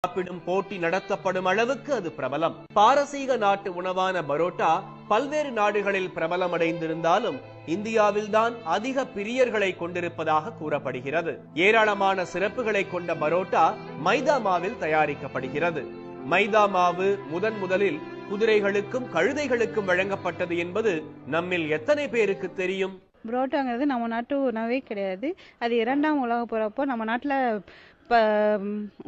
சாப்பிடும் போட்டி நடத்தப்படும் அளவுக்கு அது பிரபலம். பாரசீக நாட்டு உணவான பரோட்டா பல்வேறு நாடுகளில் பிரபலம் அடைந்திருந்தாலும் இந்தியாவில்தான் அதிக பிரியர்களை கொண்டிருப்பதாக கூறப்படுகிறது. ஏராளமான சிறப்புகளை கொண்ட பரோட்டா மைதா மாவில் தயாரிக்கப்படுகிறது. மைதா மாவு முதலில் குதிரைகளுக்கும் கழுதைகளுக்கும் வழங்கப்பட்டது என்பது நம்மில் எத்தனை பேருக்கு தெரியும்? புரோட்டாங்கிறது நம்ம நாட்டு உணவே கிடையாது. அது 2ஆம் உலகப் போறப்போ நம்ம நாட்டில்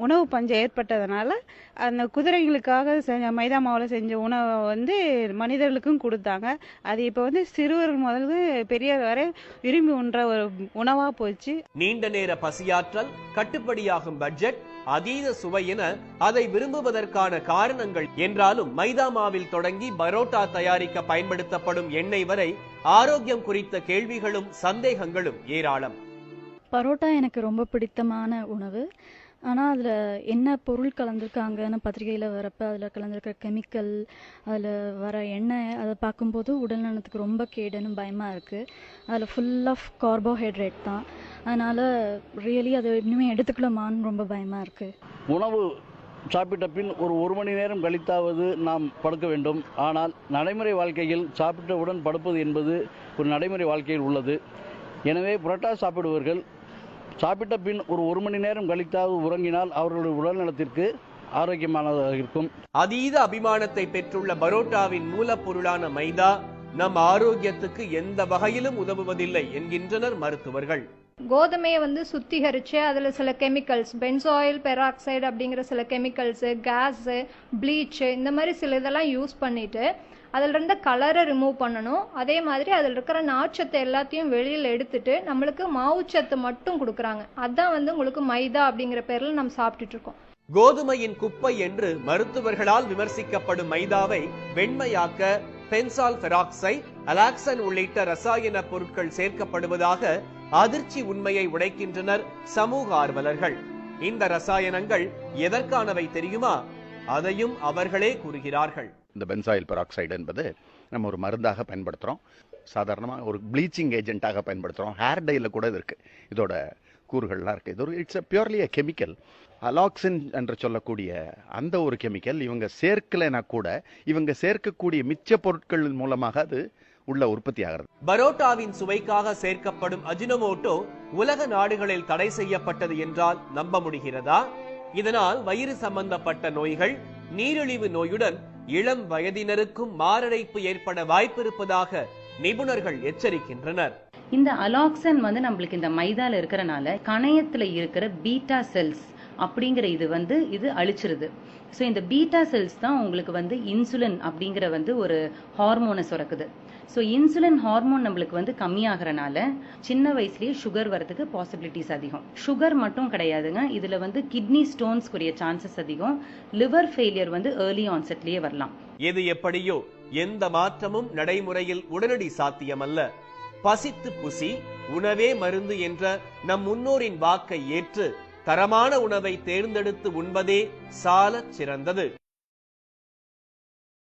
உணவு பஞ்சம் ஏற்பட்டதுனால அந்த குதிரைகளுக்காக செஞ்ச மைதா மாவில் செஞ்ச உணவை மனிதர்களுக்கும் கொடுத்தாங்க. அது இப்போ சிறுவர்கள் முதல்ல பெரியவர் வரை விரும்பி உண்ற ஒரு உணவா போச்சு. நீண்ட நேர பசியாற்றல், கட்டுப்படியாகும் பட்ஜெட், அதீத சுவை என அதை விரும்புவதற்கான காரணங்கள் என்றாலும் மைதா மாவில் தொடங்கி பரோட்டா தயாரிக்க பயன்படுத்தப்படும் எண்ணெய் வரை ஆரோக்கியம் குறித்த கேள்விகளும் சந்தேகங்களும் ஏராளம். பரோட்டா எனக்கு ரொம்ப பிடித்தமான உணவு. ஆனால் அதில் என்ன பொருள் கலந்துருக்காங்கன்னு பத்திரிகையில் வரப்போ அதில் கலந்துருக்கிற கெமிக்கல், அதில் வர எண்ணெய், அதை பார்க்கும்போது உடல் நலத்துக்கு ரொம்ப கேடுன்னு பயமாக இருக்குது. அதில் ஃபுல் ஆஃப் கார்போஹைட்ரேட் தான். அதனால் ரியலி அதை இன்னுமே எடுத்துக்கலாமான்னு ரொம்ப பயமாக இருக்குது. உணவு சாப்பிட்ட பின் ஒரு மணி நேரம் கழித்தாவது நாம் படுக்க வேண்டும். ஆனால் நடைமுறை வாழ்க்கையில் சாப்பிட்டவுடன் படுப்பது என்பது ஒரு நடைமுறை வாழ்க்கையில் உள்ளது. எனவே புரோட்டா சாப்பிடுவர்கள் சாப்பிட்ட பின் ஒரு மணி நேரம் கழித்தாவது உறங்கினால் அவர்களுடைய உடல் நலத்திற்கு ஆரோக்கியமானதாக இருக்கும். அதீத அபிமானத்தை பெற்றுள்ள பரோட்டாவின் மூலப்பொருளான மைதா நம் ஆரோக்கியத்துக்கு எந்த வகையிலும் உதவுவதில்லை என்கின்றனர் மருத்துவர்கள். கோதுமையை சுத்திகரிச்சு அதுல சில கெமிக்கல்ஸ், பென்சாயில் பெராக்சைடு அப்படிங்கிற சில கெமிக்கல்ஸ், கேஸ், ப்ளீச், இந்த மாதிரி சில இதெல்லாம் யூஸ் பண்ணிட்டு அதில் இருந்த கலரை ரிமூவ் பண்ணணும். அதே மாதிரி அதில் இருக்கிற நார்ச்சத்தை எல்லாத்தையும் வெளியில் எடுத்துட்டு நம்மளுக்கு மாவுச்சத்து மட்டும் கொடுக்குறாங்க. அதான் உங்களுக்கு மைதா அப்படிங்கிற பேரில் நம்ம சாப்பிட்டுட்டு இருக்கோம். கோதுமையின் குப்பை என்று மருத்துவர்களால் விமர்சிக்கப்படும் மைதாவை வெண்மையாக்க பென்சால் பெராக்சைடு, அலாக்சன் உள்ளிட்ட ரசாயன பொருட்கள் சேர்க்கப்படுவதாக அதிர்ச்சி உண்மையை உடைக்கின்றனர் சமூக ஆர்வலர்கள். இந்த ரசாயனங்கள் எதற்கானவை தெரியுமா? அதையும் அவர்களே கூறுகிறார்கள். இந்த பென்சாயில் பெராக்சைடு என்பது நம்ம ஒரு மருந்தாக பயன்படுத்துகிறோம். சாதாரணமாக ஒரு ப்ளீச்சிங் ஏஜென்ட்டாக பயன்படுத்துகிறோம். ஹேர் டையில் கூட இது இருக்குது. இதோட கூறுகள்லாம் இருக்குது. இது ஒரு இட்ஸ் பியூர்லி கெமிக்கல். அலாக்சின் என்று சொல்லக்கூடிய அந்த ஒரு கெமிக்கல் இவங்க சேர்க்கலைன்னா கூட இவங்க சேர்க்கக்கூடிய மிச்ச பொருட்கள் மூலமாக அது உள்ள உற்பத்தி ஆகிறது. பரோட்டாவின் சுவைக்காக சேர்க்கப்படும் அஜினோமோட்டோ உலக நாடுகளில் தடை செய்யப்பட்டது என்றால் நம்ப முடிகிறதா? இதனால் வயிறு சம்பந்தப்பட்ட நோய்கள், நீரிழிவு நோயுடன் இளம் வயதினருக்கும் மாரடைப்பு ஏற்பட வாய்ப்பிருப்பதாக நிபுணர்கள் எச்சரிக்கின்றனர். இந்த அலாக்சன் நம்மளுக்கு இந்த மைதால இருக்கிறனால கணையத்துல இருக்கிற பீட்டா செல்ஸ் அப்படிங்கிற இது அழிச்சிருது. ஸோ இந்த பீட்டா செல்ஸ் தான் உங்களுக்கு இன்சுலின் அப்படிங்கிற ஒரு ஹார்மோனை சுரக்குது. ஸோ இன்சுலின் ஹார்மோன் நம்மளுக்கு கம்மியாகிறனால சின்ன வயசுலயே சுகர் வரதுக்கு பாசிபிலிட்டிஸ் அதிகம். சுகர் மட்டும் கிடையாதுங்க, இதுல கிட்னி ஸ்டோன்ஸ்க்குரிய சான்சஸ் அதிகம். லிவர் ஃபெயிலியர் ஏர்லி ஆன்செட்லயே வரலாம். எது எப்படியோ எந்த மாற்றமும் நடைமுறையில் உடனடி சாத்தியமல்ல. பசித்து புசி, உணவே மருந்து என்ற நம் முன்னோரின் வாக்கை ஏற்று தரமான உணவை தேர்ந்தெடுத்து உண்பதே சாலச் சிறந்தது.